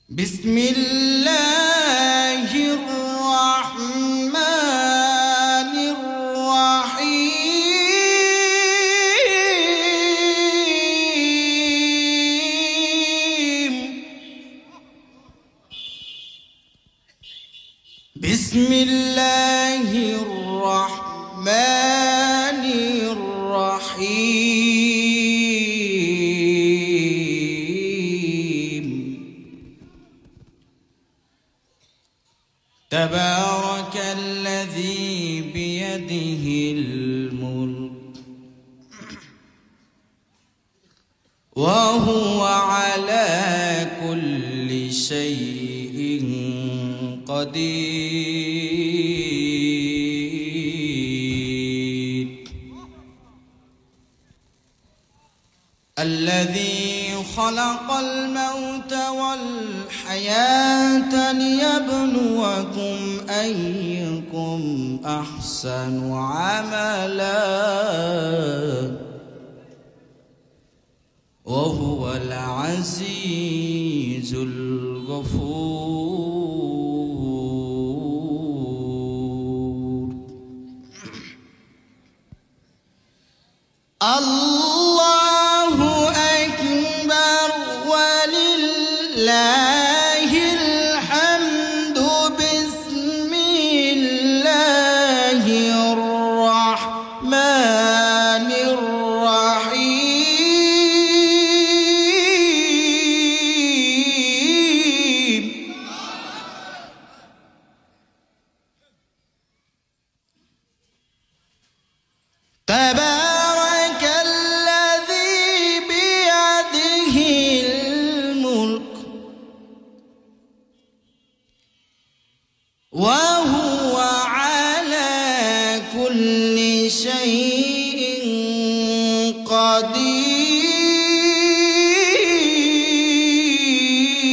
بسم الله الرحمن الرحيم بسم الله الرحمن الرحيم تبارك الذي بيده الملك وهو على كل شيء قدير الذي خلق الموت والحياة ليبلوكم أيكم أحسن عملا وهو العزيز الغفور الله أكبر ولله الحمد بسم الله الرحمن الرحيم تبارك الذي بيده الملك وهو على كل شيء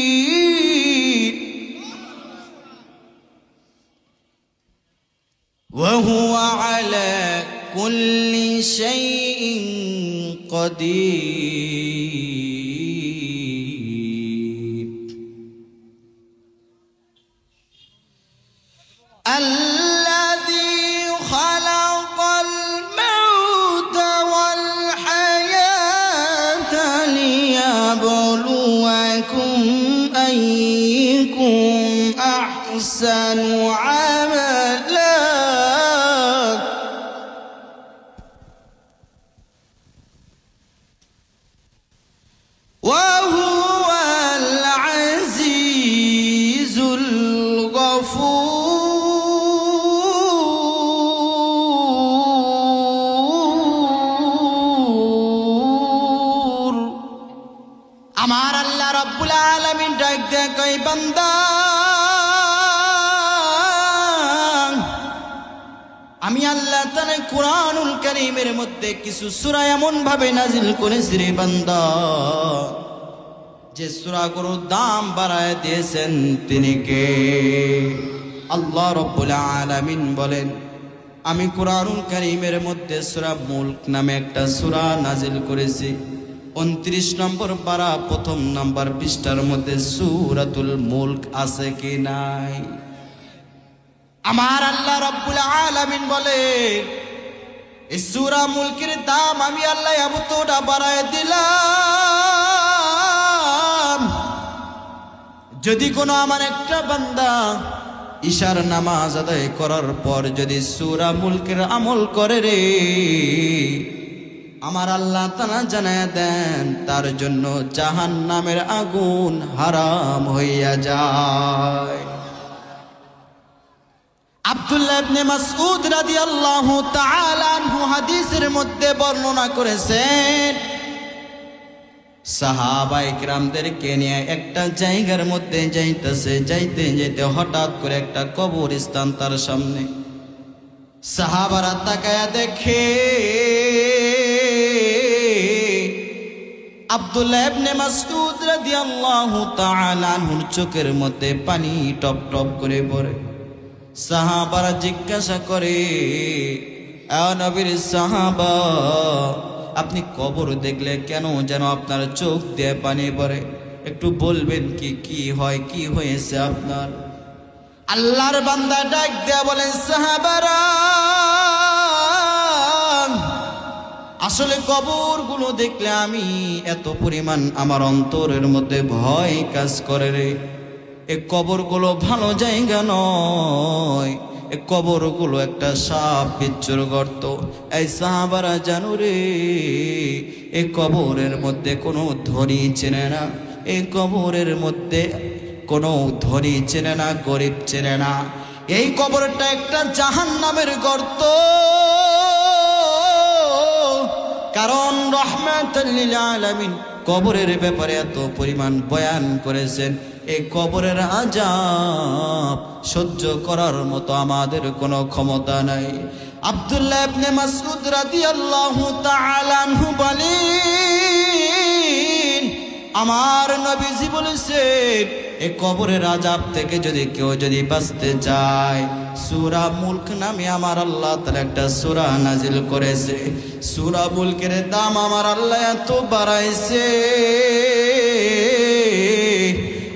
قدير وهو على كل شيء قدير الذي خلق الموت والحياة ليبلوكم أيكم أحسن عملا وهو العزيز الغفور আমার আল্লাহ রাব্বুল আলামিন ডাক দেয় কই বান্দা আমি আল্লাহ তাআলা কুরআনুল কারীমের মধ্যে কিছু সূরা এমন ভাবে নাজিল করেছি রে বান্দা যে সূরাগুলোর দাম বাড়ায় দিয়েছেন তিনি কে আল্লাহ রাব্বুল আলামিন বলেন আমি কুরআনুল কারীমের মধ্যে সূরা মুলক নামে একটা সূরা নাজিল করেছি 29 নম্বর পারা প্রথম নাম্বার পৃষ্ঠার মধ্যে সূরাতুল মুলক আছে কি নাই আমার আল্লাহ রাব্বুল আলামিন বলে এই সূরা মুলকের দাম আমি আল্লাহ এতটা বাড়ায় দিলাম যদি কোনো আমার একটা বান্দা ঈশার নামাজ আদায় করার পর যদি সূরা মুলকের আমল করে রে আমার আল্লাহ তাআলা জানায় দেন তার জন্য জাহান্নামের আগুন হারাম হইয়া যায় আব্দুল্লাহ ইবনে মাসউদ রাদিয়াল্লাহু তাআলা আনহু হাদিসের মধ্যে বর্ণনা করেছেন সাহাবায়ে কিরামদেরকে নিয়ে একটা জায়গার মধ্যে যাইতে যেতে হঠাৎ করে একটা কবরস্থান তার সামনে সাহাবারা তাকায়া দেখে আব্দুল্লাহ ইবনে মাসউদ রাদিয়াল্লাহু তাআলা আনহুর চোখের মধ্যে পানি টপ টপ করে পড়ে সাহাবারা জিজ্ঞাসা করে ও নবীর সাহাবা আপনি কবর দেখলে কেন যেন আপনার চোখ দিয়ে পানি পড়ে একটু বলবেন কি কি হয়, কি হয়েছে আপনার? আল্লাহর বান্দা ডাক দেয়া বলেন, সাহাবারা, আসলে কবরগুলো দেখলে আমি এত পরিমাণ আমার অন্তরের মধ্যে ভয় কাজ করে রে। এ কবরগুলো ভালো জায়গা নয়, এ কবরগুলো একটা সাপ বিচ্ছুর গর্ত। এই সাহাবারা জানো রে, এ কবরের মধ্যে কোনো ধনী চেনে না, এই কবরের মধ্যে কোনো ধনী চেনে না, গরিব চেনে না। এই কবরটা একটা জাহান্নামের গর্ত। কারণ রাহমাতুল লিল আলামিন কবরের ব্যাপারে এত পরিমাণ বয়ান করেছেন, এই কবরের আযাব সহ্য করার মতো আমাদের কোনো ক্ষমতা নাই। আব্দুল্লাহ ইবনে মাসউদ রাদিয়াল্লাহু তাআলা আনহু বলেন, আমার নবীজি বলেছেন, এই কবরের আযাব থেকে যদি কেউ বাঁচতে চায়, সূরা মুলক নামে আমার আল্লাহ তাআলা একটা সূরা নাজিল করেছে। সূরা মুলকের দাম আমার আল্লাহ এত বাড়াইছে।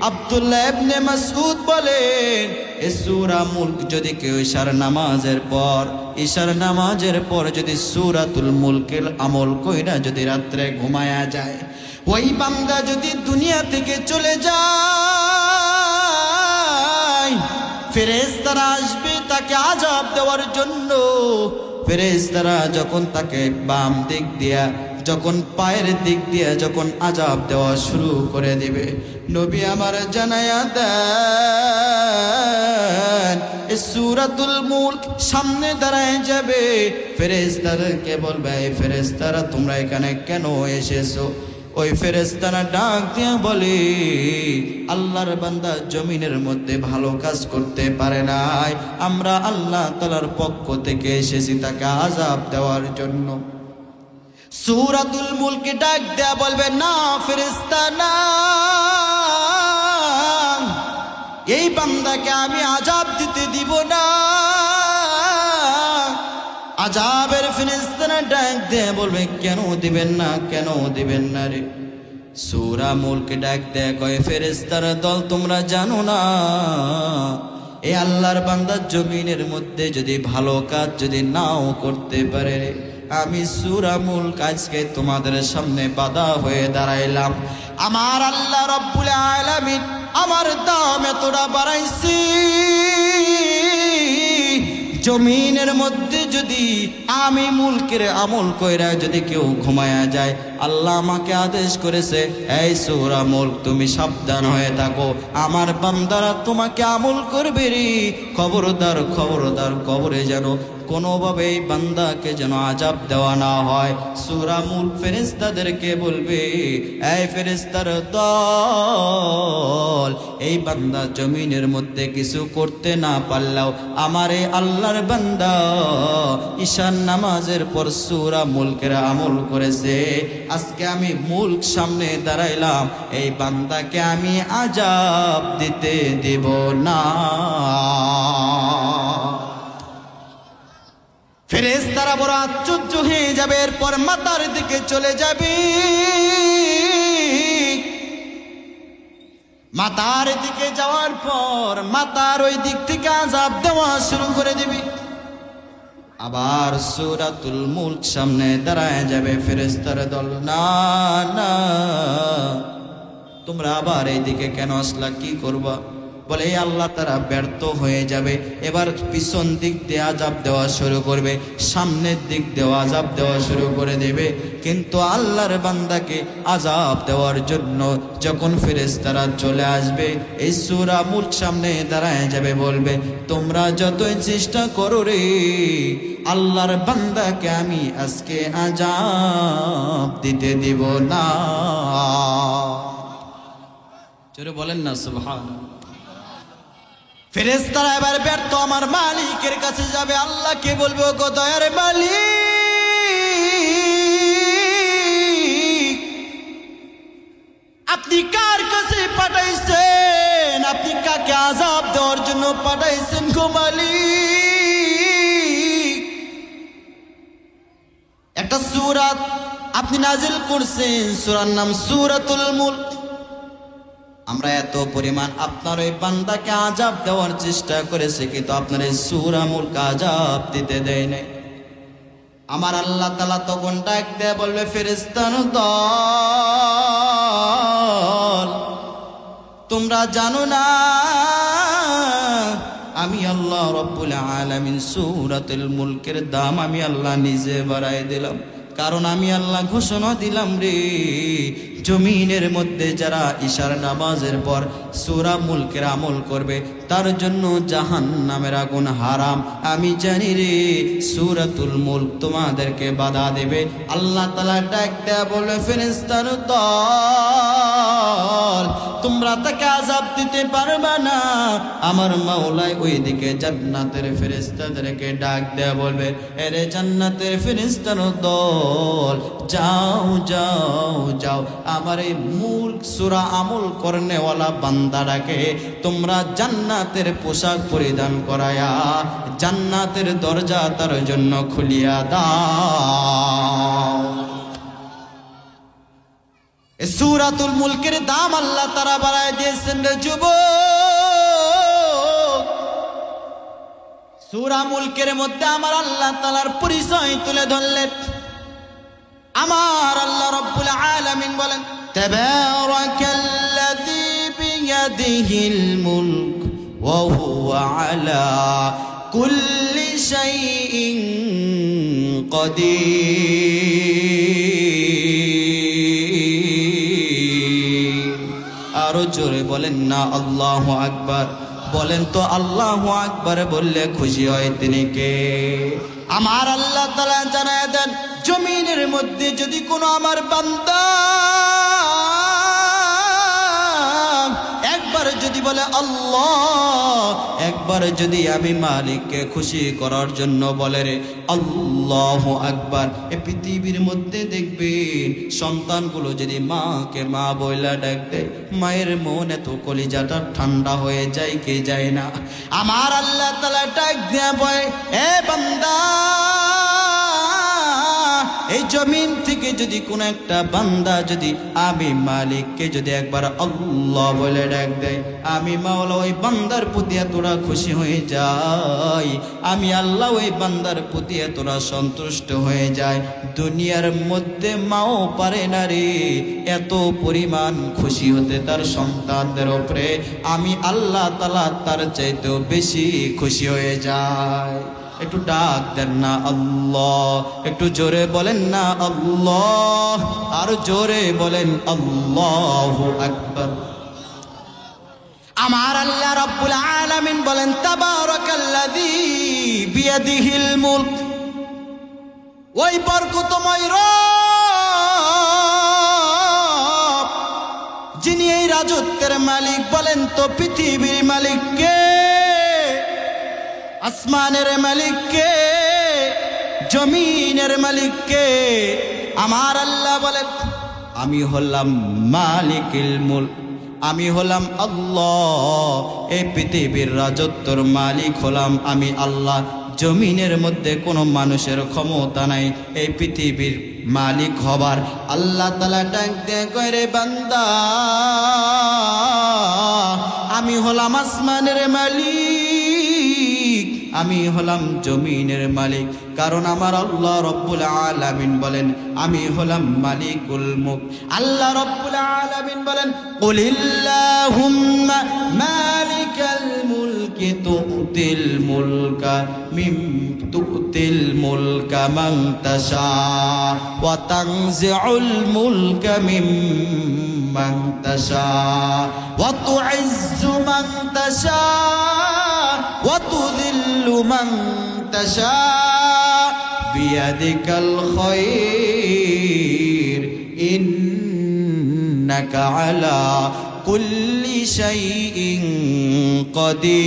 আব্দুল্লাহ ইবনে মাসউদ বলেন, এই সূরা মুলক যদি কেউ ইশার নামাজের পর যদি সূরাতুল মুলকের আমল কইরা যদি রাত্রে ঘুমায়া যায়, ওই বান্দা যদি দুনিয়া থেকে চলে যায়, ফেরেশতারা আসবে তাকে আযাব দেওয়ার জন্য। ফেরেশতারা যখন তাকে বাম দিক দিয়া, যখন পায়ের দিক দিয়া যখন আযাব দেওয়া শুরু করে দিবে, নবী আমার জানায়া দেন, এই সূরাতুল মুলক সামনে দাঁড়ায় যাবে। ফেরেশতাদেরকে বলবে, এই ফেরেশতারা তোমরা এখানে কেন এসেছো? ওই ফেরেশতারা ডাক দিয়া বলে, আল্লাহর বান্দা জমিনের মধ্যে ভালো কাজ করতে পারে নাই, আমরা আল্লাহ তাআলার পক্ষ থেকে এসেছি তাকে আযাব দেওয়ার জন্য। সূরাতুল মুলকে ডাক দেয়া বলবে, না ফেরেশতা না, এই বান্দাকে আমি আযাব দিতে দিব না। আযাবের ফেরেশতারা ডাক দেয়া বলবে, কেন দিবেন না, কেন দিবেন না রে? সূরা মুলকে ডাক দেয়া কয়, ফেরেশতার দল তোমরা জানো না, এই আল্লাহর বান্দা জমিনের মধ্যে যদি ভালো কাজ যদি নাও করতে পারে, আমি সূরা মুলক আজকে তোমাদের সামনে বাধা হয়ে দাঁড়াইলাম। আমার আল্লাহ রব্বুল আলামিন আমার দাম এতটা বাড়াইছি, জমিনের মধ্যে যদি আমি মুলকের আমল কইরা যদি কেউ ঘুমায়া যায়, আল্লাহ আমাকে আদেশ করেছে, এই সূরা মুলক তুমি সাবধান হয়ে থাকো, আমার বান্দারা তোমাকে আমল করবে রে। খবরদার খবরদার, কবরে যেন কোনোভাবে এই বান্দাকে যেন আযাব দেওয়া না হয়। সূরা মুলক ফেরেশতাদেরকে বলবে, এই ফেরেশতার দল, এই বান্দা জমিনের মধ্যে কিছু করতে না পারলেও আমার এই আল্লাহর বান্দা ঈশান নামাজের পর সূরা মুলকের আমল করেছে, আজকে আমি মুলক সামনে দাঁড়াইলাম, এই বান্দাকে আমি আযাব দিতে দেব না। ফেরেশতারা বড় আশ্চর্য হয়ে যাবে, এরপর মাতার দিকে চলে যাবে, মাতার দিকে যাওয়ার পর মাতার ওই দিক থেকে আযাব দেওয়া শুরু করে দিবে। আবার সূরাতুল মুলক সামনে দাঁড়ায় যাবে, ফেরেশতার দল, না না তোমরা আবার এই দিকে কেন আসলা, কি করবা? বলে আল্লাহ তারা ব্যর্থ হয়ে যাবে, এবার পিছন দিক দিয়ে আযাব দেওয়া শুরু করবে, সামনের দিক দিয়ে আযাব দেওয়া শুরু করে দেবে। কিন্তু আল্লাহর বান্দাকে আযাব দেওয়ার জন্য যখন ফেরেশতারা চলে আসবে, এই সূরা মুলক সামনে দাঁড়ায় যাবে, বলবে, তোমরা যতই চেষ্টা করো রে, আল্লাহর বান্দাকে আমি আজকে আযাব দিতে দিব না। জোরে বলেন না সুবহানাল্লাহ। ফেরেশতারা এবার ব্যর্থ আমার মালিকের কাছে যাবে, আল্লাহকে বলবে, ও গো দয়ার মালিক, আপনি কার কাছে পাঠাইছেন, আপনি কাকে আযাব দেওয়ার জন্য পাঠাইছেন গো মালিক? একটা সূরা আপনি নাজিল করছেন, সূরার নাম সূরাতুল মুলক। আমরা এত পরিমাণ আপনার ওই বান্দাকে আযাব দেওয়ার চেষ্টা করেছি, কিন্তু আপনার এই সূরা মুলক আযাব দিতে দেয় নাই। আমার আল্লাহ তাআলা তখন ডাক দিয়ে বলবে, ফেরেশতার দল, তোমরা জানো না আমি আল্লাহ রব্বুল আলামিন সূরাতুল মুলকের দাম আমি আল্লাহ নিজে বাড়ায় দিলাম। কারণ আমি আল্লাহ ঘোষণা দিলাম রে, জমিনের মধ্যে যারা ইশার নামাজের পর সূরা মুলকের আমল করবে তার জন্য জাহান্নামের আগুন হারাম। আমি জানি রে, সূরাতুল মুলক তোমাদেরকে বাধা দেবে। আল্লাহ তাআলা ডাক দেয়া বলবে, ফেরেশতার দল, তোমরা তাকে আযাব দিতে পারবে না। আমার মাওলাই ওইদিকে জান্নাতের ফেরেশতাদেরকে ডাক দেয়া বলবে, এরে জান্নাতের ফেরেশতার দল, যাও যাও যাও, আমার এই মুলক সূরা আমল করনেওয়ালা বান্দাটাকে তোমরা জান্নাতের পোশাক পরিধান করায়া জান্নাতের দরজা তার জন্য খুলিয়া দাও। সূরাতুল মুলকের দাম আল্লাহ তাআলা বাড়ায় দিয়েছেন রে যুবক। সূরা মুলকের মধ্যে আমার আল্লাহ তাআলার পরিচয় তুলে ধরলেন। আমার আল্লাহ রব্বুল আলামিন বলেন, তাবারাকাল্লাযী বিয়াদিহিল মুলক ওয়া হুয়া আলা কুল্লি শাইইন কাদির। আরো জোরে বলেন না আল্লাহু আকবার। বলেন তো আল্লাহু আকবার বললে খুশি হয় তিনি কে? আমার আল্লাহ তাআলা জানায় দেন, জমিনের মধ্যে যদি কোনো আমার বান্দা একবার যদি বলে আল্লাহ, একবার যদি আমি মালিককে খুশি করার জন্য বলে রে আল্লাহু আকবার, এই পৃথিবীর মধ্যে দেখবেন সন্তানগুলো যদি মাকে মা বইলা ডাক দেয়, মায়ের মন এত কলিজাটা ঠান্ডা হয়ে যায় কে যায় না। আমার আল্লাহ তাআলা ডাক দিয়া বলে, এ বান্দা, এই জমিন থেকে যদি কোন একটা বান্দা যদি আমি মালিককে যদি একবার আল্লাহ বলে ডাক দেয়, আমি মাওলা ওই বান্দার প্রতি এতটা খুশি হয়ে যাই, আমি আল্লাহ ওই বান্দার প্রতি এতটা সন্তুষ্ট হয়ে যায়, দুনিয়ার মধ্যে মাও পারে না রে এত পরিমাণ খুশি হতে তার সন্তানদের উপরে। আমি আল্লাহ তাআলা তার চাইতেও বেশি খুশি হয়ে যায়। একটু ডাক দেন না আল্লাহ, একটু জোরে বলেন না আল্লাহ, আর জোরে বলেন আল্লাহু আকবার। আমার আল্লাহ রাব্বুল আলামিন বলেন, তাবারাকাল্লাযী বিয়াদিহিল মুলক, ওই বরকতময় রব যিনি এই রাজত্বের মালিক। বলেন তো পৃথিবীর মালিক কে? আসমানের মালিক কে? জমিনের মালিক কে? আমার আল্লাহ বলেন, আমি হলাম মালিকুল মুলক, আমি হলাম আল্লাহ। এই পৃথিবীর রাজত্বর মালিক হলাম আমি আল্লাহ। জমিনের মধ্যে কোনো মানুষের ক্ষমতা নাই এই পৃথিবীর মালিক হবার। আল্লাহ তাআলা ডাক দিয়ে কয়, রে বান্দা, আমি হলাম আসমানের মালিক, আমি হলাম জমিনের মালিক। কারণ আমার আল্লাহ রব্বুল আলামিন বলেন, আমি হলাম মালিকুল মুলক। আল্লাহ রব্বুল আলামিন বলেন, কুলিল্লাহুম্মা মালিকাল মুলকি তুতিল মুলকা মান তাশা ওয়া তানজিউল মুলকা মিম্মান তাশা ওয়া তুইজ্জু মান তাশা ওয়া তুযিল্লু মান তাশা বিয়াদিকাল খায়র ইন্নাকা আলা কুল্লি শাইইন কাদির।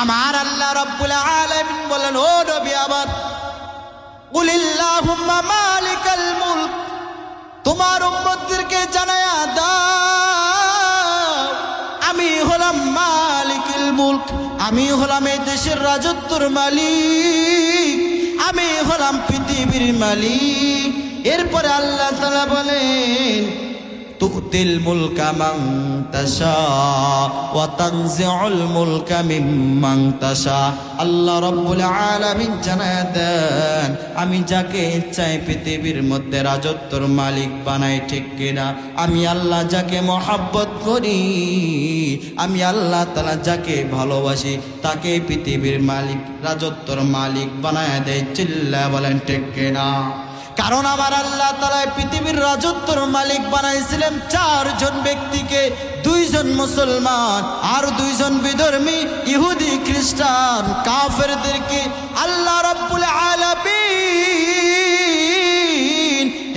আমার আল্লাহ রাব্বুল আলামিন বলেন, ও নবী আমার, কুলিল্লাহুম্মা মালিকাল মুলক, তোমার উম্মতদেরকে জানায়া দাও আমি হলাম মালিকুল মুলক, আমি হলাম এই দেশের রাজত্বের মালিক, আমি হলাম পৃথিবীর মালিক। এরপরে আল্লাহ তাআলা বলেন তুতিল মুলকা মান তাশা ওয়া তানজিউল মুলকা মিম্মান তাশা। আল্লাহ রাব্বুল আলামিন জানায় দেন আমি যাকে ইচ্ছায় পৃথিবীর মধ্যে রাজত্বর মালিক বানাই, ঠিক কিনা? আমি আল্লাহ যাকে মহব্বত করি, আমি আল্লাহ তাআলা যাকে ভালোবাসি তাকে পৃথিবীর মালিক রাজত্বর মালিক বানায় দেয়। চিল্লা বলেন ঠিক কিনা? কারণ আমার আল্লাহ তাআলা পৃথিবীর রাজত্বর মালিক বানাইছিলেন চারজন ব্যক্তিকে, দুইজন মুসলমান আর দুইজন বিধর্মী ইহুদি খ্রিস্টান কাফেরদেরকে আল্লাহ রাব্বুল আলামিন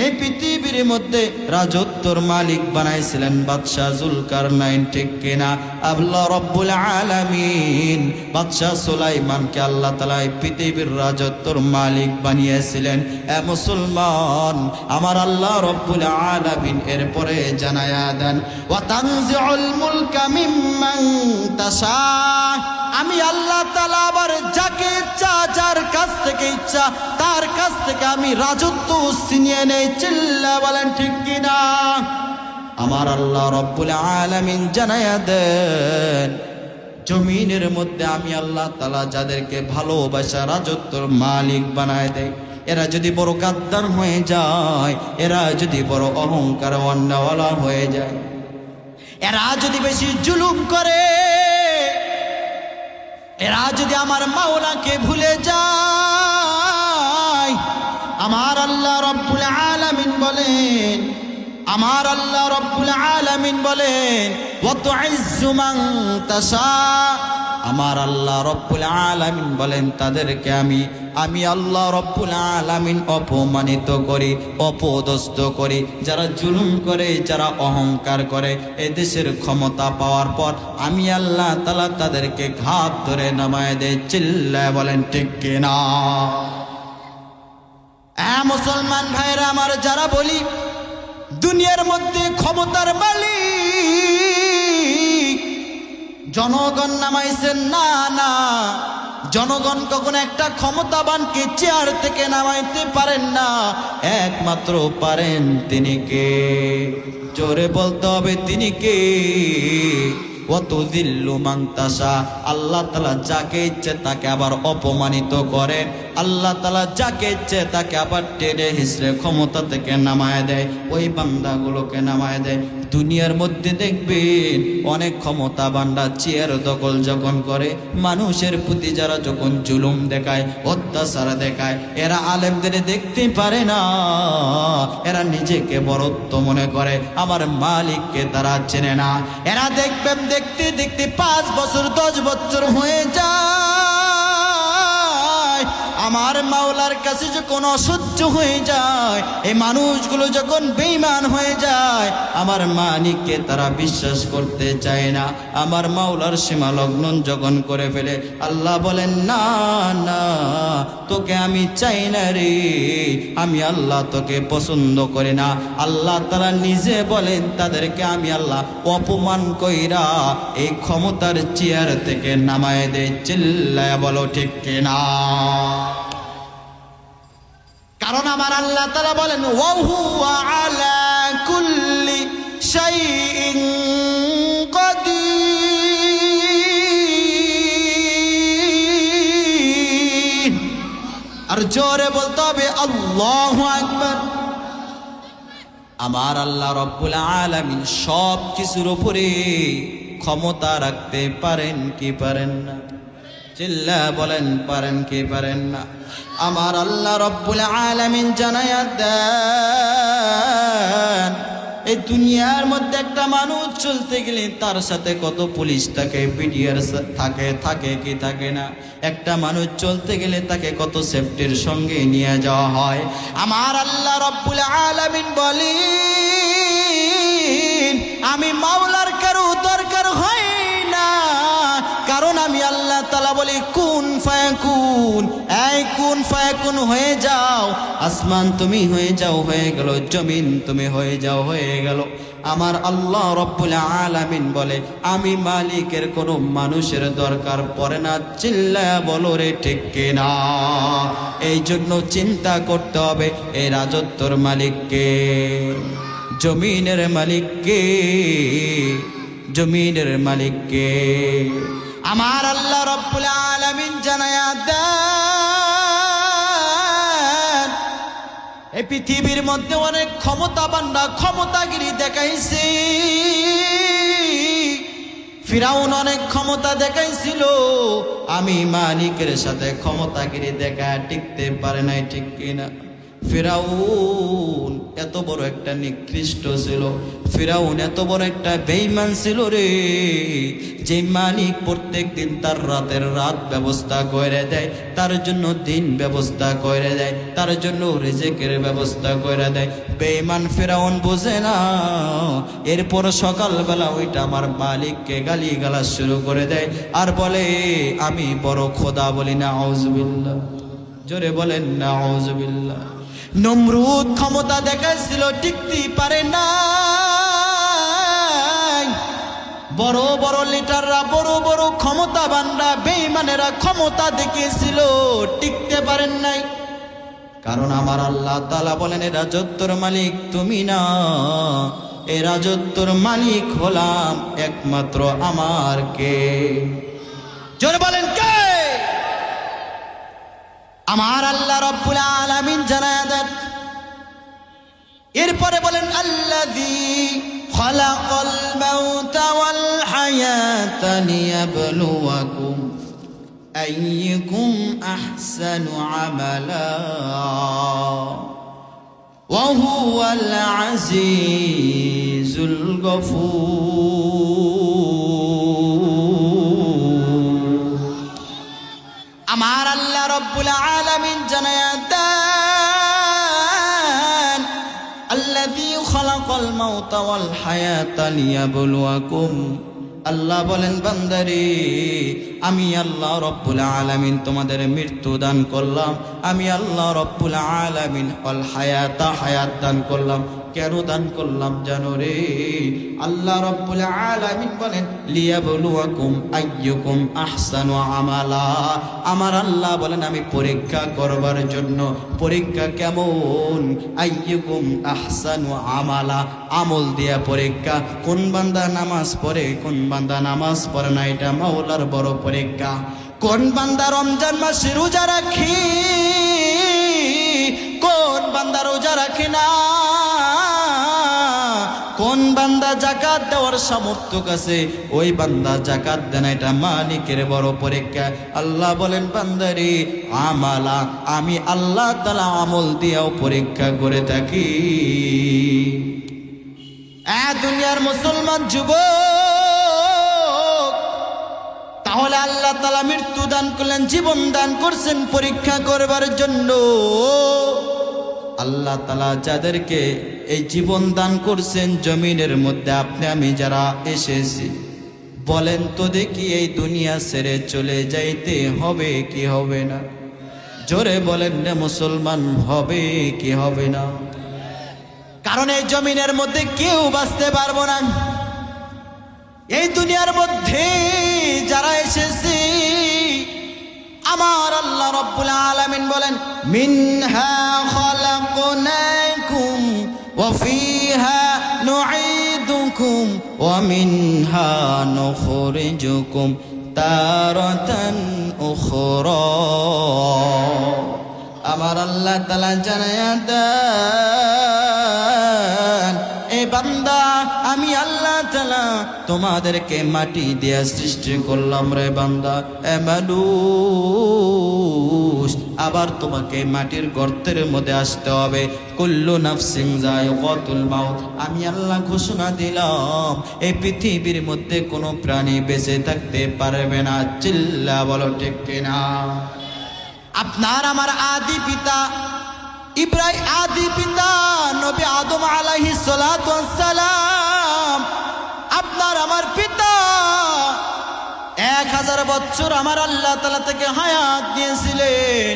এই পৃথিবীর মধ্যে রাজত্বর মালিক বানাইছিলেন বাদশাহ জুলকারনাইন, ঠিক কিনা? আল্লাহ রাব্বুল আলামিন বাদশাহ সুলাইমানকে আল্লাহ তাআলা পৃথিবীর রাজত্বর মালিক বানিয়েছিলেন। এ মুসলমান, আমার আল্লাহ রাব্বুল আলামিন এরপরে জানায়া দেন ওয়া তানজিউল মুলকা মিম্মান তাশা। আমি আল্লাহ তাআলা আবার যাকে ইচ্ছা যার কাছ থেকে ইচ্ছা তার কাছ থেকে আমি রাজত্ব ছিনিয়ে নেই। চিল্লা বলেন ঠিক কিনা? আমার আল্লাহ রাব্বুল আলামিন জানায়া দেন জমিনের মধ্যে আমি আল্লাহ তাআলা যাদেরকে ভালোবাসা রাজত্বর মালিক বানায় দেয়, এরা যদি বড় গাদ্দার হয়ে যায়, এরা যদি বড় অহংকার অন্যওয়ালা হয়ে যায়, এরা যদি বেশি জুলুম করে, এরা যদি আমার মাওলাকে ভুলে যায়, আমার আল্লাহ রাব্বুল আলামিন বলেন, আমার আল্লাহ রাব্বুল আলামিন বলেন ওয়া তুইজ্জু মান তাশা। আমার আল্লাহ রাব্বুল আলামিন বলেন তাদেরকে আমি আল্লাহ রাব্বুল আলামিন অপমানিত করি, অপদস্থ করি। যারা জুলুম করে, যারা অহংকার করে, এই দেশের ক্ষমতা পাওয়ার পর আমি আল্লাহ তাআলা তাদেরকে ঘাত ধরে নামায় দেয়। চিল্লায় বলেন ঠিক কিনা? মুসলমান ভাইরা আমার, যারা বলি দুনিয়ার মধ্যে ক্ষমতার মালিক জনগণ নামাইছেন, না না, জনগণ কখনো একটা ক্ষমতাবানকে চেয়ার থেকে নামাইতে পারেন না। একমাত্র পারেন তিনি কে? জোরে বলতে হবে তিনি কে? ওয়াতুযিল্লু মান তাশা। আল্লাহ তাআলা যাকে ইচ্ছে তাকে আবার অপমানিত করেন, আল্লাহ তাআলা যাকে ইচ্ছে তাকে আবার টেনে হিসড়ে ক্ষমতা থেকে নামায় দেয়, ওই বান্দাগুলোকে নামায় দেয়। দুনিয়ার মধ্যে দেখবেন অনেক ক্ষমতাবানরা চেয়ার দখল যখন করে, মানুষের প্রতি যারা যখন জুলুম দেখায়, অত্যাচার দেখায়, এরা আলেমদের দেখতে পারে না, এরা নিজেকে বড়ত্ব মনে করে, আমার মালিককে তারা চেনে না। এরা দেখবেন দেখতে দেখতে 5 বছর 10 বছর হয়ে যায়, আমার মাওলার কাছে যখন অসহ্য হয়ে যায়, এই মানুষগুলো যখন বেঈমান হয়ে যায়, আমার মালিককে তারা বিশ্বাস করতে চায় না, আমার মাওলার সীমা লঙ্ঘন যখন করে ফেলে, আল্লাহ বলেন না না, তোকে আমি চাই না রে, আমি আল্লাহ তোকে পছন্দ করি না। আল্লাহ তাআলা নিজে বলেন তাদেরকে আমি আল্লাহ অপমান কইরা এই ক্ষমতার চেয়ার থেকে নামায় দেয়। চিল্লায়া বলো ঠিক কিনা? কারণ আমার আল্লাহ তাআলা বলেন ওয়া হুয়া আলা কুল্লি শাইইন কাদির। আর জোরে বলতে হবে আল্লাহু আকবার। আমার আল্লাহ রাব্বুল আলামিন সব কিছুর উপরে ক্ষমতা রাখতে পারেন কি পারেন না? চিল্লা বলেন পারেন কি পারেন না? আমার আল্লাহ রাব্বুল আলামিন জানায়া দেন এই দুনিয়ার মধ্যে একটা মানুষ চলতে গেলে তার সাথে কত পুলিশ থাকে, পিডিআর থাকে কি থাকে না? একটা মানুষ চলতে গেলে তাকে কত সেফটির সঙ্গে নিয়ে যাওয়া হয়। আমার আল্লাহ রাব্বুল আলামিন বলেন আমি মাওলার কারো দরকার হয় না, কারণ আমি আল্লাহ তাআলা বলি কুন ফায়াকুন, এই কুন ফায়াকুন হয়ে যাও, আসমান তুমি হয়ে যাও, হয়ে গেল, জমিন তুমি হয়ে যাও, হয়ে গেল। আমার আল্লাহ রব্বুল আলামিন বলে আমি মালিকের কোনো মানুষের দরকার পড়ে না। চিল্লায়া বলো রে ঠিক কিনা? এই জন্য চিন্তা করতে হবে এই রাজত্বর মালিককে, জমিনের মালিককে, জমিনের মালিককে। আমার আল্লাহ রব্বুল আলামিন জানায়া দেন এই পৃথিবীর মধ্যে অনেক ক্ষমতাবানরা ক্ষমতাগিরি দেখাইছে। ফিরাউন অনেক ক্ষমতা দেখাইছিল, আমি মালিকের সাথে ক্ষমতাগিরি দেখা টিকতে পারে নাই, ঠিক কিনা? ফিরাউন এত বড় একটা নিকৃষ্ট ছিল, ফিরাউন এত বড় একটা বেঈমান ছিল রে, যে মালিক প্রত্যেক দিন তার রাতের রাত ব্যবস্থা করে দেয়, তার জন্য দিন ব্যবস্থা করে দেয়, তার জন্য রিজিকের ব্যবস্থা করে দেয়। বেঈমান ফিরাউন বোঝে না, এরপর সকালবেলা ওইটা আমার মালিককে গালি গালাজ শুরু করে দেয় আর বলে আমি বড় খোদা। বলি না আউযুবিল্লাহ, জোরে বলেন না আউযুবিল্লাহ। নমরুদ ক্ষমতা দেখাইছিল, টিকতে পারে না। বড় বড় লিডাররা, বড় বড় ক্ষমতাবানরা, বেঈমানেরা ক্ষমতা দেখিয়েছিল, টিকতে পারেন নাই। কারণ আমার আল্লাহ তাআলা বলেন এ রাজত্বর মালিক তুমি না, এ রাজত্বর মালিক হলাম একমাত্র আমার কে। জোরে বলেন কে? আমার আল্লাহ রব্বুল আলামিন জানায়া দেন। এরপরে বলেন আল্লাযী খালাকাল মাউতা ওয়াল হায়াতা লিয়াবলুয়াকুম আইয়ুকুম আহসানু আমালা ওয়া হুয়াল আজিজুল গফুর। আমার আল্লাহ রব্বুল আলামিন জানায়া দেন আল্লাযী খালাকাল মাউতা ওয়াল হায়াতা লিয়াবলুয়াকুম। আল্লাহ বলেন বান্দারে আমি আল্লাহ রব্বুল আলামিন তোমাদের মৃত্যু দান করলাম, আমি আল্লাহ রব্বুল আলামিন ওয়াল হায়াতা হায়াত দান করলাম। কেন দান করলাম জানো রে? আল্লাহ রব্বুল আলামিন বলেন লিয়াবলুয়াকুম আইয়ুকুম আহসানু আমালা। আমার আল্লাহ বলেন আমি পরীক্ষা করবার জন্য। পরীক্ষা কেমন? আইয়ুকুম আহসানু আমালা, আমল দিয়া পরীক্ষা। কোন বান্দা নামাজ পড়ে, কোন বান্দা নামাজ পড়ে না, এটা মাওলার বড় পরীক্ষা। কোন বান্দা রমজান মাসে রোজা রাখে, কোন বান্দা রোজা রাখে না, কোন বান্দা যাকাত দেওয়ার সামর্থ্য আছে, ওই বান্দা যাকাত দেন, এটা মালিকের বড় পরীক্ষা। আল্লাহ বলেন বান্দারে আমালা, আমি আল্লাহ তাআলা আমল দিয়েও পরীক্ষা করে থাকি। দুনিয়ার মুসলমান যুবক, তাহলে আল্লাহ তাআলা মৃত্যু দান করলেন, জীবন দান করছেন পরীক্ষা করবার জন্য। আল্লাহ তাআলা যাদেরকে এই জীবন দান করছেন জমিনের মধ্যে আপনি আমি যারা এসেছি, বলেন তো দেখি এই দুনিয়া ছেড়ে চলে যাইতে হবে কি হবে না? জোরে বলেন না মুসলমান, হবে কি হবে না? কারণ এই জমিনের মধ্যে কেউ বাঁচতে পারবো না। এই দুনিয়ার মধ্যে যারা এসেছি, আমার আল্লাহ রব্বুল আলামিন বলেন মিনহা খালাকনাকুম ওয়া ফিহা নুঈদুকুম ওয়া মিনহা নুখরিজুকুম তারাতান উখরা। আমার আল্লাহ তাআলা জানায়া দেন এ বান্দা আমি আল্লাহ তাআলা তোমাদেরকে মাটি দিয়ে সৃষ্টি করলাম রে বান্দা, এ মানুষ, আবার তোমাকে মাটির গর্তের মধ্যে আসতে হবে। কুল্লু নাফসিন যায়িকাতুল মাউত। আমি আল্লাহ ঘোষণা দিলাম এই পৃথিবীর মধ্যে কোনো প্রাণী বেঁচে থাকতে পারবে না। চিল্লা বলো ঠিক কিনা? আপনার আমার আদি পিতা ইব্রাহিম, আদি পিতা নবী আদম আলাইহিস সালাতু ওয়াস সালাম, আপনার আমার পিতা 1000 বছর আমার আল্লাহ তাআলা থেকে হায়াত দিয়েছিলেন।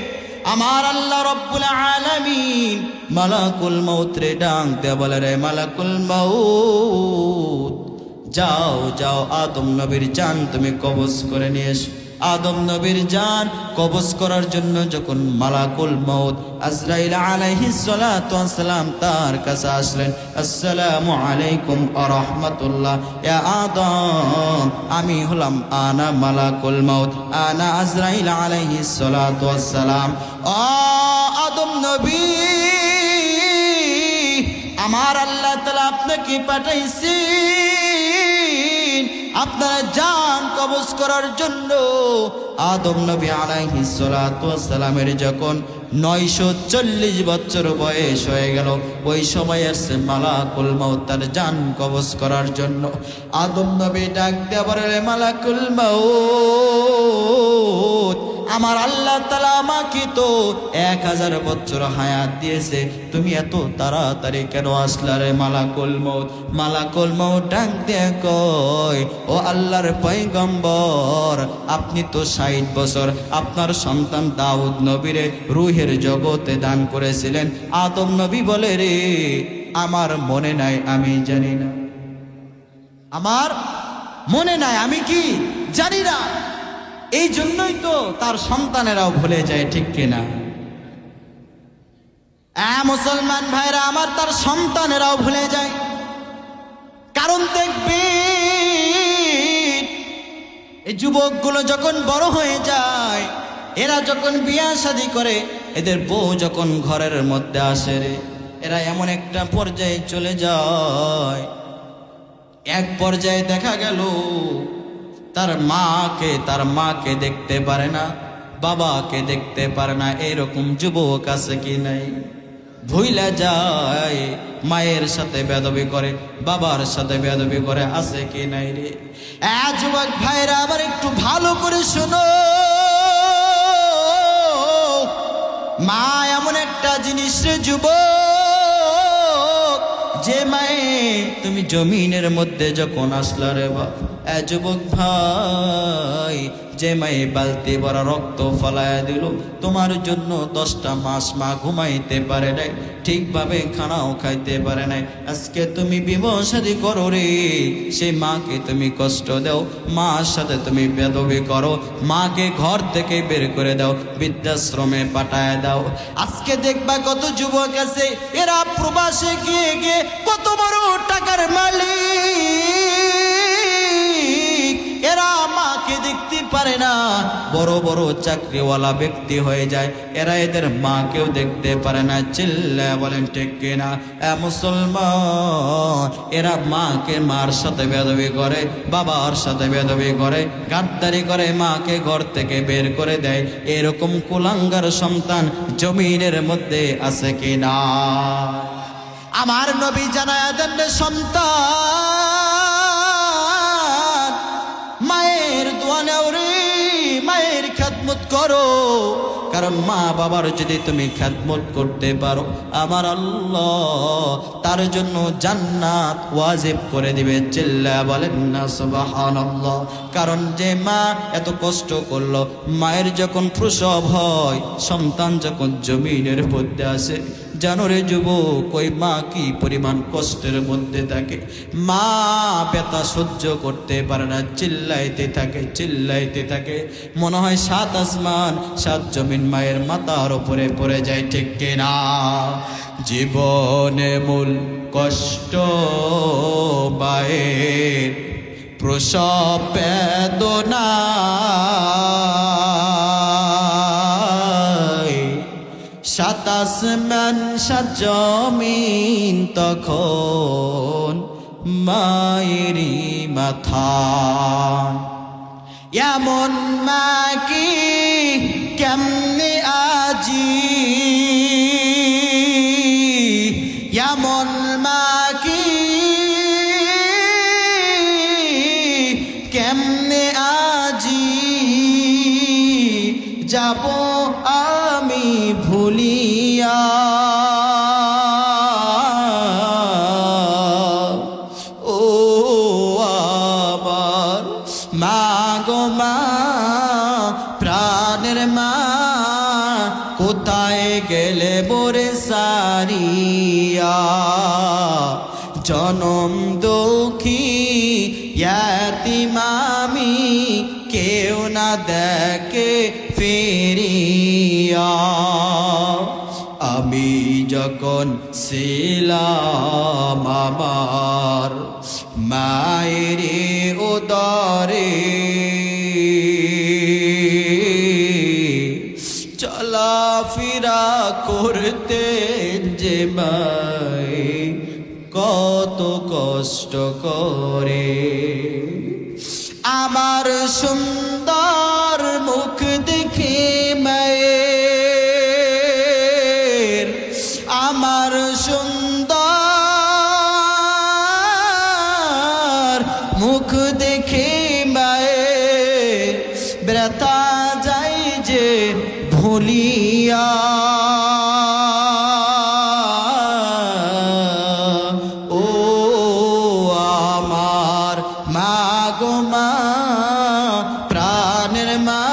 আমার আল্লাহ রব্বুল আলামিন মালাকুল মউত রে ডাক দে বলে, রে মালাকুল মউত, যাও যাও আদম নবীর জান তুমি কবজ করে নিয়ে এসো। আদম নবীর জান কবজ করার জন্য যখন মালাকুল মউত আজরাইল আলাইহিস সালাতু ওয়াস সালাম তার কাছে আসলেন, আসসালামু আলাইকুম ওয়া রাহমাতুল্লাহ, ইয়া আদম, আমি হলাম আনা মালাকুল মউত, আনা আজরাইল আলাইহিস সালাতু ওয়াস সালাম। ও আদম নবী, আমার আল্লাহ তাআলা আপনাকে পাঠাইছেন আপনার জান কবজ করার জন্য। আদম নবী আলাইহিস সালাতু ওয়াস সালামের যখন 940 বছর বয়স হয়ে গেল, ওই সময় আসছে মালাকুল মউত তার জান কবজ করার জন্য। আদম নবী ডাক দিয়ে বলে, মালাকুল মউত, আমার আল্লাহ তাআলা আমাকে তো 1000 বছর হায়াত দিয়েছে, তুমি এত তাড়াতাড়ি কেন আসলা রে মালাকুল মউত? মালাকুল মউত ডাক দিয়ে কয়, ও আল্লাহর পয়গম্বর, আপনি তো 60 বছর আপনার সন্তান দাউদ নবীরে রূহের জগতে দান করেছিলেন। আদম নবী বলে, রে আমার মনে নাই, আমি জানি না, আমার মনে নাই, আমি কি জানি না। এই জন্যই তো তার সন্তানেরাও ভুলে যায়, ঠিক কিনা? মুসলমান ভাইরা আমার, তার সন্তানেরাও ভুলে যায়। কারণ দেখবে এই যুবকগুলো যখন বড় হয়ে যায়, এরা যখন বিয়া শাদী করে, এদের বউ যখন ঘরের মধ্যে আসে রে, এরা এমন একটা পর্যায়ে চলে যায়, এক পর্যায়ে দেখা গেল তার মাকে দেখতে পারে না, বাবাকে দেখতে পারে না। এরকম যুবক আছে কি নাই? ভুইলা যায়, মায়ের সাথে বেয়াদবি করে, বাবার সাথে বেয়াদবি করে, আছে কি নাই রে? যুবক ভাইরা আবার একটু ভালো করে শোনো, মা এমন একটা জিনিস রে যুবক, যে মায়ে তুমি জমিনের মধ্যে যখন আসলা রে বাপ, যুবক ভাই, যে মায়ে বালতি ভরা রক্ত ফলায়া দিল তোমার জন্য, 10টা মাস মা ঘুমাইতে পারে নাই, ঠিকভাবে খানাও খাইতে পারে নাই। আজকে তুমি বিবাহ শাদী করো রে, সেই মাকে তুমি কষ্ট দাও, মার সাথে তুমি বেয়াদবি করো, মাকে ঘর থেকে বের করে দাও, বৃদ্ধাশ্রমে পাঠায় দাও। আজকে দেখবা কত যুবক আছে, এরা প্রবাসে গিয়ে গিয়ে কত বড় টাকার মালিক, এরা মাকে দেখতে পারে না, বড় বড় চাকরিওয়ালা ব্যক্তি হয়ে যায়, এরা এদের মাকেও দেখতে পারে না। চিল্লা বলেন ঠিক কিনা? মুসলমান, এরা মার সাথে বেয়াদবি করে, বাবার সাথে বেয়াদবি করে, গাদ্দারি করে, মাকে ঘর থেকে বের করে দেয়। এরকম কুলাঙ্গার সন্তান জমিনের মধ্যে আছে কিনা? আমার নবী জানায়া দেন, সন্তান মায়ের দোয়া নেও রে, মায়ের খেদমত করো, কারণ মা বাবার যদি তুমি খেদমত করতে পারো, আমার আল্লাহ তার জন্য জান্নাত ওয়াজিব করে দিবে। চিল্লা বলেন না সুবহানাল্লাহ। কারণ যে মা এত কষ্ট করলো, মায়ের যখন প্রসব হয়, সন্তান যখন জমিনের মধ্যে আসে, জানো রে যুবক, ওই মা কি পরিমাণ কষ্টের মধ্যে থাকে। মা ব্যথা সহ্য করতে পারে না, চিল্লাইতে থাকে, মনে হয় 7 আসমান 7 জমিন মায়ের মাথার উপরে পড়ে যায়, ঠিক কিনা? জীবনে মূল কষ্ট মায়ের প্রসব বেদনা, 7 আসমান 7 জমিন তখন মায়েরই মাথা। এমন মা কি কেমনে আজি, এমন মা কি কেমনে আজি, যাব আমি ভুলিয়া। ও আমার মা গো মা, প্রাণের মা, জনম দুঃখী ইয়াতিম আমি, কেউ না দেখে ফিরিয়া। আমি যখন ছিলাম আমার মায়ের উদরে, চলাফেরা করতেন যে মায়ে কত কষ্ট করে। আমার সুন্দর মুখ দেখে মায়ের, আমার সুন্দর মুখ দেখে মায়ের ব্যথা যায় যে ভুলিয়া। ও আমার মা গো মা, প্রাণের মা,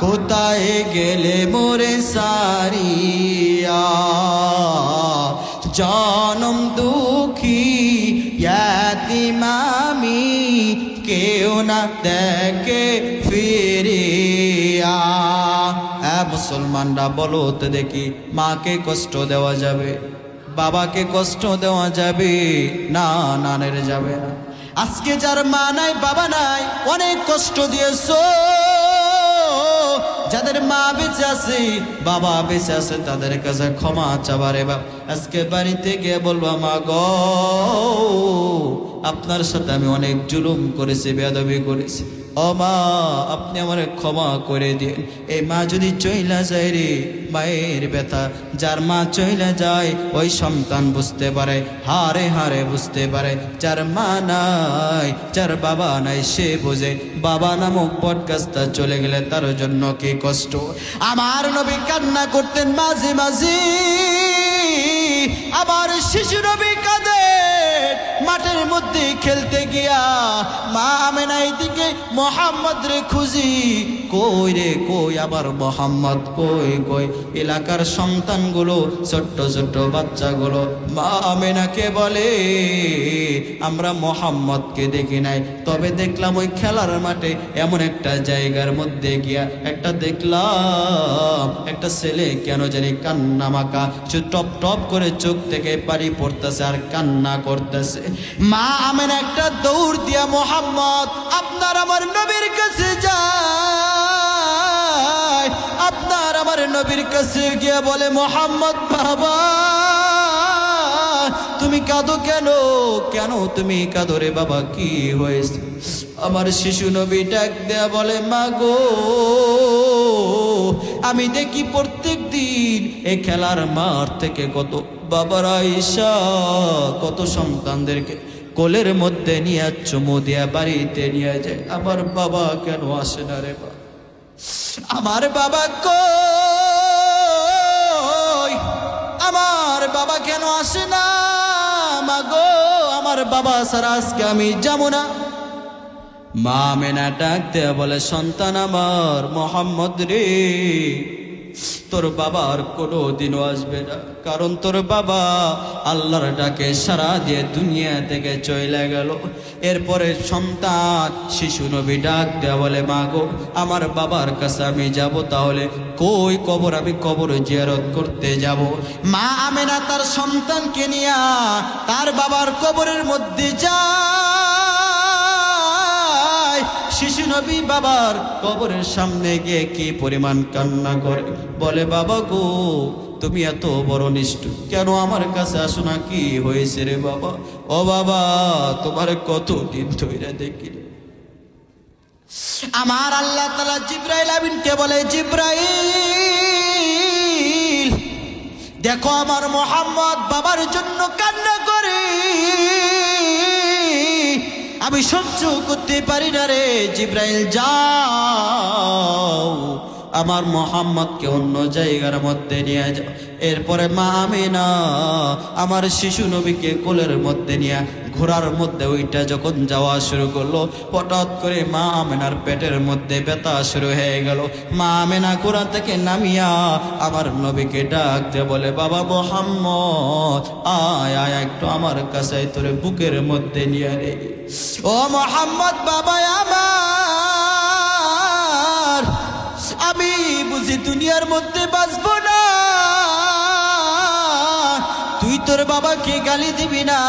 কোথায় গেলে মোরে সারিয়া। জনম দুঃখী ইয়াতিম আমি, কেউ না দেখে ফিরিয়া। মুসলমানরা বলো তো দেখি, মাকে কষ্ট দেওয়া যাবে, বাবাকে কষ্ট দেওয়া যাবে না? নানের যাবে না। আজকে যার মা নাই বাবা নাই, অনেক কষ্ট দিয়েছো। যাদের মা বেঁচে আছে বাবা বেঁচে আছে তাদের কাছে ক্ষমা চাবারে বাপ। আজকে বাড়িতে গিয়ে বলবো, মা গো আপনার সাথে আমি অনেক জুলুম করেছি, বেয়াদবি করেছি, ও মা আপনি আমার ক্ষমা করে দিন। এই মা যদি চইলা যায় রে, মায়ের ব্যথা যার মা চইলা যায় ওই সন্তান বুঝতে পারে, হারে হারে বুঝতে পারে। যার মা নাই, যার বাবা নাই, সে বোঝে বাবা নামক বটগাছটা চলে গেলে তার জন্য কি কষ্ট। আমার নবী কান্না করতেন মাঝে মাঝে, আমার শিশু নবী কাঁদে মাঠের মধ্যে খেলতে গিয়া। মা আমেনা এইদিকে মোহাম্মদ রে খুঁজি, কই রে কই আমার মোহাম্মদ কই কই। এলাকার সন্তানগুলো ছোট্ট ছোট্ট বাচ্চাগুলো মা আমেনাকে বলে, আমরা মোহাম্মদকে দেখি নাই, তবে দেখলাম ওই খেলার মাঠে এমন একটা জায়গার মধ্যে গিয়া একটা দেখলাম একটা ছেলে কেন জানি কান্না মাখা, টপ টপ করে চোখ থেকে পানি পড়তেছে আর কান্না করতেছে। মা আমেনা একটা দৌড় দিয়া, মোহাম্মদ আপনার আমার নবীর কাছে যায়। আপনার আমার নবীর কাছে গিয়ে বলে, মোহাম্মদ বাবা তুমি কাঁদো কেন? কেন তুমি কাঁদো রে বাবা, কি হয়েছে? আমার শিশু নবী ডাক দেয়া বলে, মা গো আমি দেখি প্রত্যেক দিন এই খেলার মাঠ থেকে কত বাবারা ঈশা কত সন্তানদেরকে কোলের মধ্যে নিয়ে চুমু দিয়া বাড়িতে নিয়ে যায়। আমার বাবা কেন আসে না রে বাবা? আমার বাবা কই? আমার বাবা কেন আসে না? মাগো আমার বাবা ছাড়া আজকে আমি যাবো না। মা আমেনা ডাক দেয়া বলে, সন্তান আমার মোহাম্মদ রে, তোর বাবা আর কোনো দিনও আসবে না, কারণ তোর বাবা আল্লাহর ডাকে সারা দিয়ে দুনিয়া থেকে চলে গেল। এরপরে সন্তান শিশু নবী ডাক দেয়া বলে, মা গো আমার বাবার কাছে আমি যাব, তাহলে কই কবর? আমি কবর জিয়ারত করতে যাব। মা আমেনা তার সন্তানকে নিয়ে তার বাবার কবরের মধ্যে যায়। শিশু নবী বাবার কবরের সামনে গিয়ে কি পরিমাণ কান্না করে, বলে, বাবা গো তুমি এত বড় নিষ্ঠুর, কেন আমার কাছে আসো না? কি হয়েছে রে বাবা? ও বাবা তোমার কতদিন ধরে দেখি। আমার আল্লাহ তাআলা জিবরাইল আমিনকে বলে, জিবরাইল দেখো আমার মোহাম্মদ বাবার জন্য কান্না করে, আমি সহ্য করতে পারি না রে। জিবরাইল যাও আমার মোহাম্মদকে অন্য জায়গার মধ্যে নিয়ে যাও। এরপরে মা আমিনা আমার শিশু নবীকে কোলের মধ্যে নিয়ে ঘোড়ার মধ্যে ওইটা যখন যাওয়া শুরু করলো, হঠাৎ করে মা আমেনার পেটের মধ্যে ব্যথা শুরু হয়ে গেল। মা আমেনা ঘোড়া থেকে নামিয়া আমার নবীকে ডাকতে বলে, বাবা মুহাম্মদ, আয় আয় একটু আমার কাছে, তোরে বুকের মধ্যে নিয়ে রে। ও মুহাম্মদ বাবা আমার, আমি বুঝি দুনিয়ার মধ্যে বাঁচবো না, তুই তোর বাবাকে গালি দিবি না,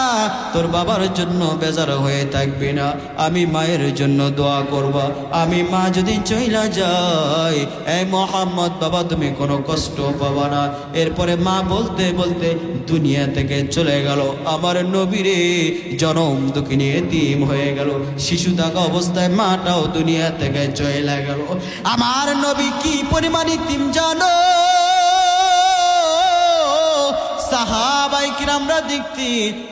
তোর বাবার জন্য বেজার হয়ে থাকবি না, আমি মায়ের জন্য দোয়া করবা। আমি মা যদি চইলা যাই, এই মুহাম্মদ বাবা তুমি কোনো কষ্ট পাবা না। এরপরে মা বলতে বলতে দুনিয়া থেকে চলে গেল। আমার নবীরে জনম দুঃখিনী এতিম হয়ে গেল। শিশু থাকা অবস্থায় মাটাও দুনিয়া থেকে চলে গেল। আমার নবী কি পরিমাণ এতিম জানো? সাহাবায়ে কিরামরা দেখতি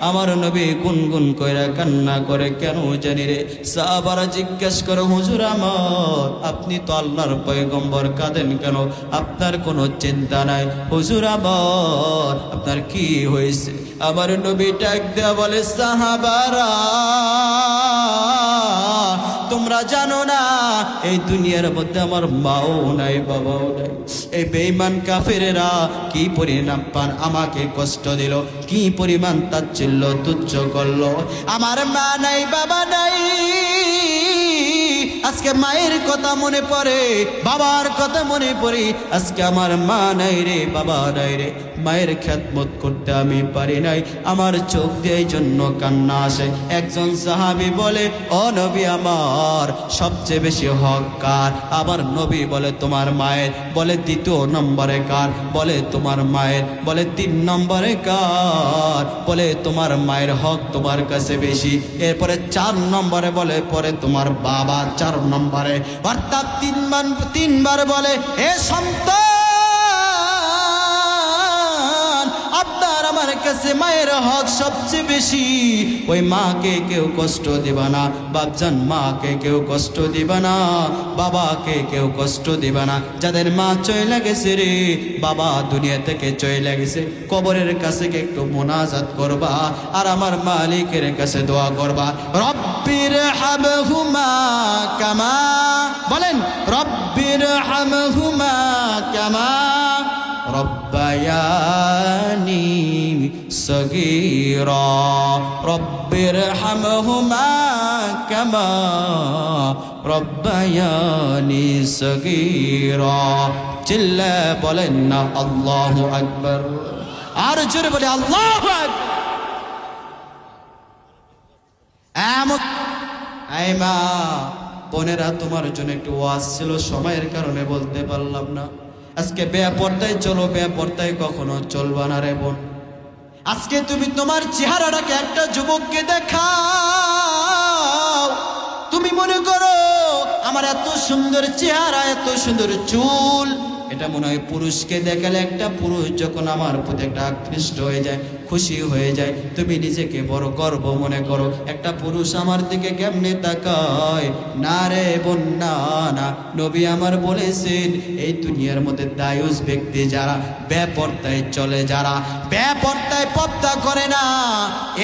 আমার নবী গুনগুন কইরা কান্না করে, কেন জানি রে। সাহাবারা জিজ্ঞেস করে, হুজুর আমার, আপনি তো আল্লাহর পয়গম্বর, কাঁদেন কেন? আপনার কোনো চিন্তা নাই। হুজুর আমার, আপনার কি হয়েছে? আমার নবী ডাক দেয়া বলে, সাহাবারা তোমরা জানো না এই দুনিয়ার মধ্যে আমার মাও নাই বাবাও নাই। এই বেঈমান কাফেরেরা কি পরিমাণ আমাকে কষ্ট দিল, কি পরিমাণ তাচ্ছিল্য তুচ্ছ করলো। আমার মা নাই বাবা নাই, আজকে মায়ের কথা মনে পড়ে, বাবার কথা মনে পড়ে। আজকে আমার মা নাই রে, বাবা নাই রে, মায়ের খেদমত করতে আমি পারি নাই, আমার চোখ দিয়ে এই জন্য কান্না আসে। একজন সাহাবী বলে, ও নবী আমার, সবচেয়ে বেশি হক কার? আমার নবী বলে, তোমার মায়ের। বলে, দ্বিতীয় নম্বরে কার? বলে, তোমার মায়ের। বলে, 3 নম্বরে কার? বলে, তোমার মায়ের হক তোমার কাছে বেশি। এরপরে 4 নম্বরে বলে, পরে তোমার বাবা 4 নম্বরে। অর্থাৎ 3 বার বলে, এ সন্তান, আপনার আমার কাছে মায়ের হক সবচেয়ে বেশি। ওই মাকে কেউ কষ্ট দিবা না বাপজান, মাকে কেউ কষ্ট দিবা না, বাবাকে কেউ কষ্ট দিবা না। যাদের মা চলে গেছে রে, বাবা দুনিয়া থেকে চলে গেছে, কবরের কাছে একটু মোনাজাত করবা আর আমার মালিকের কাছে দোয়া করবা, রব্বির হামহুমা কামা, বলেন রব্বির হামহুমা কামা রব্বায়ানি সগীরা, রব্বির হামহুমা কামা রব্বায়ানি সগীরা। চিল্লা বলেন না আল্লাহু আকবার, আর জোরে বলে আল্লাহু আকবার। এই মা বোনেরা, তোমার জন্য একটু ওয়াজ ছিল, সময়ের কারণে বলতে পারলাম না। আজকে বেপরদায় চলো, বেপরদায় কখনো চলবা না রে বোন। আজকে তুমি তোমার চেহারাটাকে একটা যুবককে দেখাও, তুমি মনে করো আমার এত সুন্দর চেহারা, এত সুন্দর চুল, এটা মনে হয় পুরুষকে দেখালে, একটা পুরুষ যখন আমার প্রতি একটা আকৃষ্ট হয়ে যায়, খুশি হয়ে যায়, তুমি নিজেকে বড় গর্ব মনে করো। একটা পুরুষ আমার দিকে কেমনে তাকায়? না রে বোন, না না। নবী আমার বলেছেন, এই দুনিয়ার মধ্যে দায়ুস ব্যক্তি যারা, বেপরদায় চলে যারা, বেপরদায় পর্দা করে না,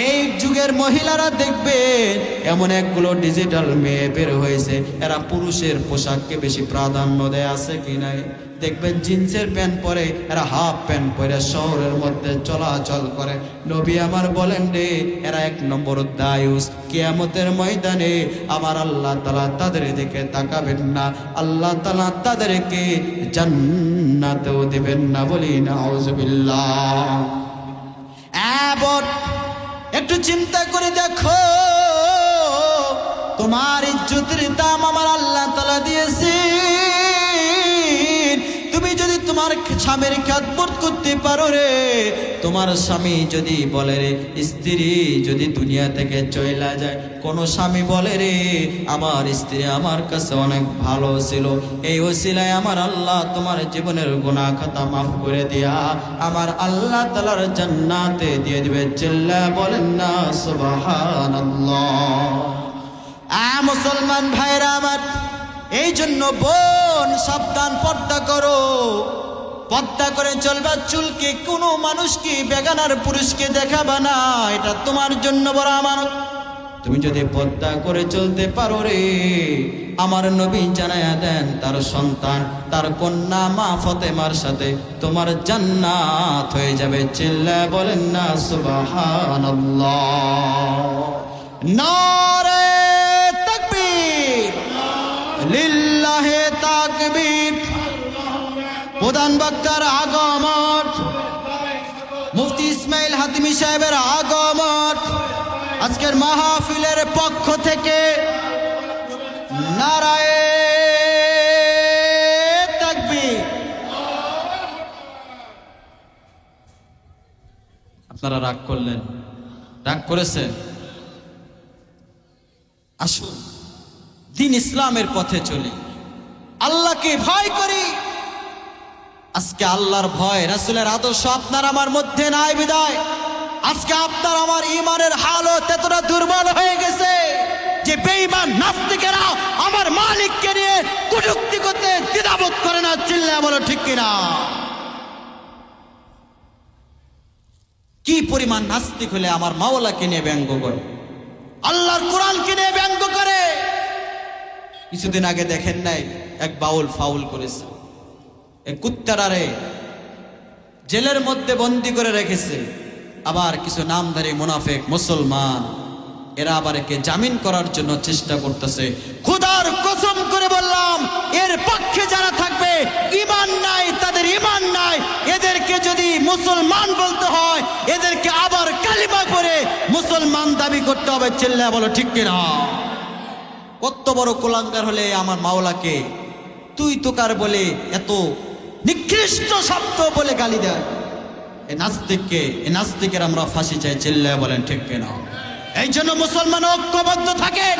এই যুগের মহিলারা দেখবেন এমন একগুলো ডিজিটাল মেয়ে বের হয়েছে, এরা পুরুষের পোশাককে বেশি প্রাধান্য দেয়, আছে কি নাই? দেখবেন জিন্সের প্যান্ট পরে, এরা হাফ প্যান্ট পরে শহরের মধ্যে চলাচল করে। নবী আমার বলেন রে, এরা 1 নম্বর দায়ুস। কিয়ামতের ময়দানে আমার আল্লাহ তাআলা তাদের দিকে তাকাবেন না, আল্লাহ তাআলা তাদেরকে জান্নাতেও দিবেন না, বলি নাউজুবিল্লাহ। এবার একটু চিন্তা করে দেখো, তোমার ইজ্জতের দাম আমার আল্লাহ তাআলা দিয়েছে। তুমি যদি তোমার স্বামীর খেদমত করতে পারো রে, তোমার স্বামী যদি বলে রে, স্ত্রী যদি দুনিয়া থেকে চলে যায়, কোন স্বামী বলে রে, আমার স্ত্রী আমার কাছে অনেক ভালো ছিল, এই ওসিলায় আমার আল্লাহ তোমার জীবনের গুনাহ খাতা মাফ করে দিয়া আমার আল্লাহ তাআলার জান্নাতে দিয়ে দিবে। চিল্লা বলেন না সুবহানাল্লাহ। মুসলমান ভাইরা আমার, এই জন্য বোন সাবধান, পর্দা করো। পর্দা করে চলবা, চুলকে কোনো মানুষকে বেগানার পুরুষকে দেখাবা না, এটা তোমার জন্য বড় আমানত। তুমি যদি পর্দা করে চলতে পারো রে, আমার নবী জানায়া দেন তার সন্তান, তার কন্যা মা ফাতেমার সাথে তোমার জান্নাত হয়ে যাবে। চিল্লায় বলেন না সুবহানাল্লাহ। নারে তাকবীর, লিল্লাহে তাকবীর। প্রধান বক্তার আগমন, মুফতি ইসমাইল হাতিমি সাহেবের আগমন, আজকের মাহফিলের পক্ষ থেকে নারায়ে তাকবীর। আপনারা রাগ করলেন, রাগ করেছেন? আসুন দ্বীন ইসলামের পথে চলি, আল্লাহকে ভয় করি। আজকে আল্লাহর ভয়, রাসূলের আদর্শ আপনার আমার মধ্যে নাই বিদায় আজকে আপনার আমার ঈমানের হালত এতটা দুর্বল হয়ে গেছে যে বেঈমান নাস্তিকেরা আমার মালিককে নিয়ে কটূক্তি করতে দ্বিধাবোধ করে না। চিল্লায়া বলো ঠিক কিনা? কি পরিমাণ নাস্তিক হলে আমার মাওলাকে নিয়ে ব্যঙ্গ করে, আল্লাহর কোরআনকে নিয়ে ব্যঙ্গ করে। কিছুদিন আগে দেখেন নাই এক বাউল ফাউল করেছে, এক কুত্তারারে জেলের মধ্যে বন্দী করে রেখেছে। আবার কিছু নামধারী মুনাফিক মুসলমান এরা আবার একে জামিন করার জন্য চেষ্টা করতেছে। খোদার কসম করে বললাম, এর পক্ষে যারা থাকবে ঈমান নাই, তাদের ঈমান নাই। এদেরকে যদি মুসলমান বলতে হয়, এদেরকে আবার কালিমা করে মুসলমান দাবি করতে হবে। চিল্লায়া বলো ঠিক কিনা? কত বড় কুলাঙ্গার হলে আমার মাওলাকে তুই তোকার বলে এত নিকৃষ্ট শব্দ বলে গালি দেয়। এই নাস্তিকের আমরা ফাঁসি চাই। চিল্লায়া বলেন ঠিক কিনা? এই জন্য মুসলমান ঐক্যবদ্ধ থাকেন।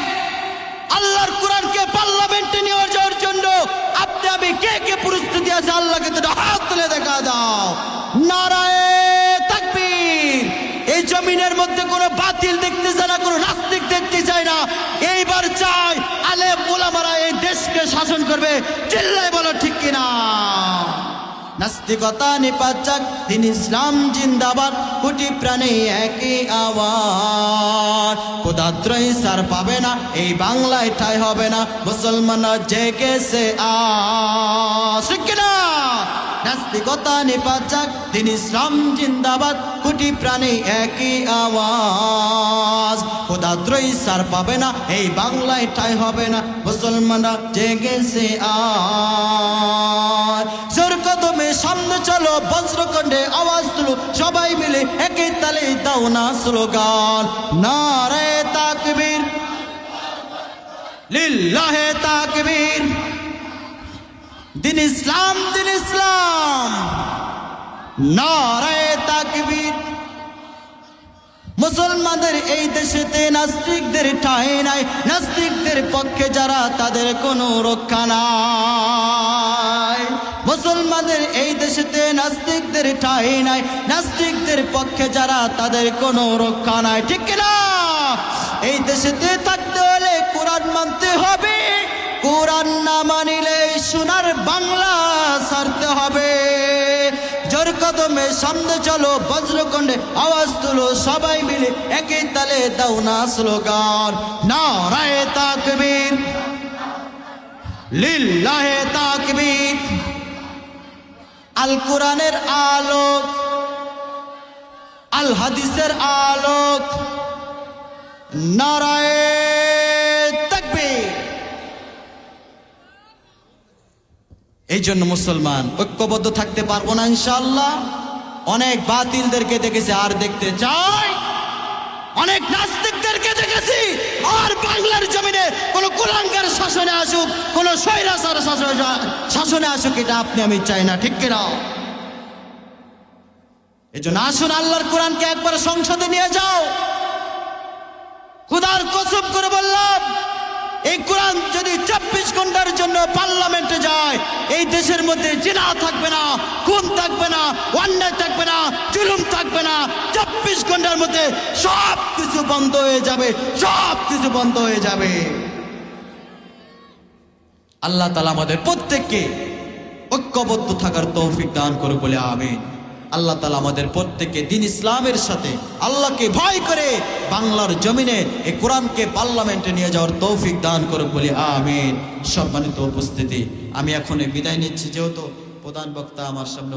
আল্লাহর কোরআনকে পার্লামেন্টে নিয়ে যাওয়ার জন্য আপনি আমি কে কে প্রস্তুতি আছে? আল্লাহকে তো হাত তুলে দেখা দাও। নারায়ে তাকবীর। এই জমিনের মধ্যে কোনো বাতিল দেখতে চায় না, কোনো নাস্তিক দেখতে চায় না। এইবার চাই আলেম ওলামারা এই দেশকে শাসন করবে। চিল্লায় বলো ঠিক কিনা? নাস্তিকতা নিপাচাক, দ্বীন ইসলাম জিন্দাবাদ, কোটি প্রাণে একই আওয়াজ। খোদাত্রয় সার পাবে না, এই বাংলায় ঠাই হবে না, মুসলমান জেগেছে আজ। ঠিক কিনা? নাস্তিকতা নিপাচাক, দ্বীন ইসলাম জিন্দাবাদ, কোটি প্রাণে একই আওয়াজ। খোদাত্রয় সার পাবে না, এই বাংলায় ঠাই হবে না, মুসলমানরা জেগেছে আজ। জোর কদমে সামনে চলো, বজ্রকণ্ঠে আওয়াজ তুলো, সবাই মিলে একই তালে দাও না স্লোগান। নারায়ে তাকবীর, লিল্লাহে তাকবীর। দ্বীন ইসলাম, দ্বীন ইসলাম। নারায়ে তাকবীর। মুসলমানদের এই দেশেতে নাস্তিকদের ঠাঁই নাই। নাস্তিকদের পক্ষে যারা, তাদের কোনো রক্ষা নাই। মুসলমানদের এই দেশেতে নাস্তিকদের ঠাঁই নাই। নাস্তিকদের পক্ষে যারা, তাদের কোনো রক্ষা নাই। ঠিক কিনা? এই দেশেতে থাকতে হলে কোরআন মানতে হবে। কোরআন না মানিলে সোনার বাংলা ছাড়তে হবে। জোর কদমে সামনে চলো, বজ্রকণ্ঠে আওয়াজ তুলো, সবাই মিলে একই তালে দাও না স্লোগান। নারায়ে তাকবীর, লিল্লাহে তাকবীর। আল কোরআনের আলোক, আল হাদিসের আলোক। নারায়ে তাকবীর। এই জন্য মুসলমান ঐক্যবদ্ধ থাকতে পারবো না ইনশাআল্লাহ। অনেক বাতিলদেরকে দেখেছি, আর দেখতে চাই। অনেক নাস্তিকদেরকে দেখেছি, আর বাংলার জমিনে কোন কুলাঙ্গার শাসনে আসুক, কোন স্বৈরাচার শাসনে আসুক, এটা আপনি আমি চাই না। ঠিক কিনা? এই জন্য আসুন, আল্লাহর কোরআনকে একবার সংসদে নিয়ে যাও। খোদার কসম করে বললাম, এই কোরআন যদি 24 ঘন্টার জন্য পার্লামেন্টে যায়, এই দেশের মধ্যে জিনা থাকবে না, খুন থাকবে না, অন্যায় থাকবে না, জুলুম থাকবে না। 24 ঘন্টার মধ্যে সব কিছু বন্ধ হয়ে যাবে, সব কিছু বন্ধ হয়ে যাবে। আল্লাহ তাআলা আমাদের প্রত্যেককে ঐক্যবদ্ধ থাকার তৌফিক দান করে বলে আমিন। আল্লাহ তাআলা আমাদের প্রত্যেককে দ্বীন ইসলামের সাথে আল্লাহকে ভয় করে বাংলার জমিনে এই কোরআনকে পার্লামেন্টে নিয়ে যাওয়ার তৌফিক দান করে বলে আমিন। সম্মানিত উপস্থিতি, আমি এখন বিদায় নিচ্ছি, যেহেতু প্রধান বক্তা আমার সামনে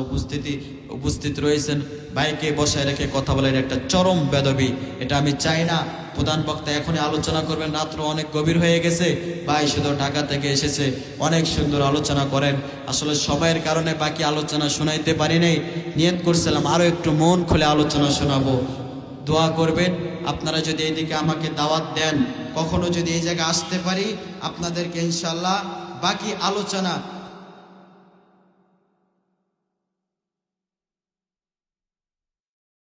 উপস্থিত রয়েছেন। ভাইকে বসায় রেখে কথা বলার একটা চরম বেদবি, এটা আমি চাই না। প্রধান বক্তা এখনই আলোচনা করবেন, রাত্র অনেক গভীর হয়ে গেছে। ভাই শুধু ঢাকা থেকে এসেছে, অনেক সুন্দর আলোচনা করেন। আসলে সময়ের কারণে বাকি আলোচনা শোনাইতে পারি নাই। নিয়ত করছিলাম আরও একটু মন খুলে আলোচনা শোনাবো। দোয়া করবেন আপনারা যদি এইদিকে আমাকে দাওয়াত দেন, কখনো যদি এই জায়গায় আসতে পারি, আপনাদেরকে ইনশাল্লাহ বাকি আলোচনা